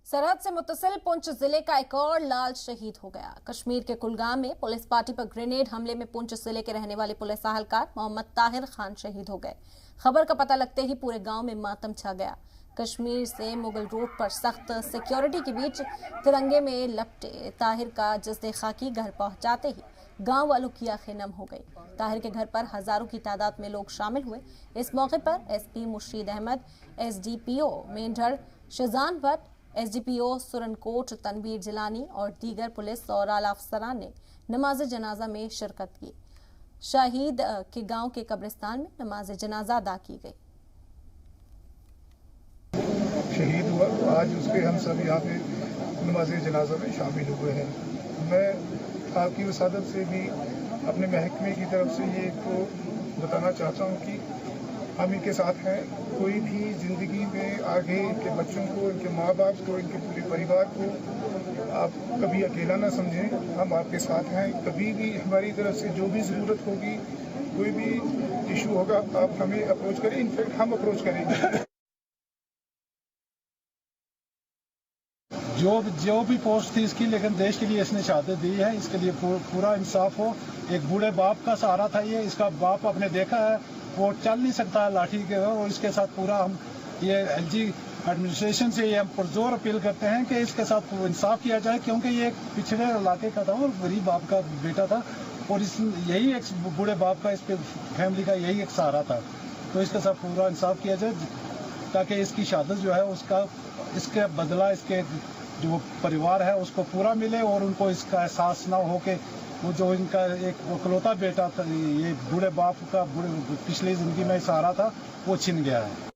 सरहद से मुत्तसिल पुंछ जिले का एक और लाल शहीद हो गया। कश्मीर के कुलगाम में पुलिस पार्टी पर ग्रेनेड हमले में पुंछ जिले के रहने वाले पुलिस आहलकार मोहम्मद ताहिर खान शहीद हो गए। खबर का पता लगते ही पूरे गांव में मातम छा गया। कश्मीर से मुगल रोड पर सख्त सिक्योरिटी के बीच तिरंगे में लपटे ताहिर का जस्दे खाकी घर पहुंचाते ही गांव वालों की आंखें नम हो गई। ताहिर के घर पर हजारों की तादाद में लोग शामिल हुए। इस मौके पर SP Murshid Ahmad, SDPO Mendhar Shahjan Bhatt, SDPO Surankote Tanveer Jilani और दीगर पुलिस और आला अफसरान ने नमाज जनाजा में शिरकत की। शहीद के गांव के कब्रिस्तान में नमाज जनाजा अदा की गई। शहीद हुआ तो आज उसके हम सब यहाँ पे नमाज जनाजा में शामिल हुए हैं। मैं आपकी वसादत से भी अपने महकमे की तरफ से ये तो बताना चाहता हूँ कि हम इनके साथ हैं। कोई भी ज़िंदगी में आगे इनके बच्चों को, इनके माँ बाप को, इनके पूरे परिवार को आप कभी अकेला ना समझें। हम आपके साथ हैं। कभी भी हमारी तरफ से जो भी ज़रूरत होगी, कोई भी इशू होगा, आप हमें अप्रोच करें। इनफैक्ट हम अप्रोच करेंगे। जो भी पोस्ट थी इसकी, लेकिन देश के लिए इसने शहादत दी है। इसके लिए पूरा इंसाफ हो। एक बूढ़े बाप का सहारा था ये। इसका बाप आपने देखा है, वो चल नहीं सकता लाठी के, और इसके साथ पूरा हम ये एलजी एडमिनिस्ट्रेशन से ये हम पुरजोर अपील करते हैं कि इसके साथ इंसाफ किया जाए, क्योंकि ये एक पिछड़े इलाके का था और गरीब बाप का बेटा था, और यही एक बूढ़े बाप का, इस फैमिली का यही एक सहारा था। तो इसके साथ पूरा इंसाफ किया जाए ताकि इसकी शहादत जो है उसका, इसके बदला इसके जो परिवार है उसको पूरा मिले, और उनको इसका एहसास ना हो कि वो जो इनका एक इकलौता बेटा था, ये बूढ़े बाप का पिछली जिंदगी में सहारा था, वो छिन गया है।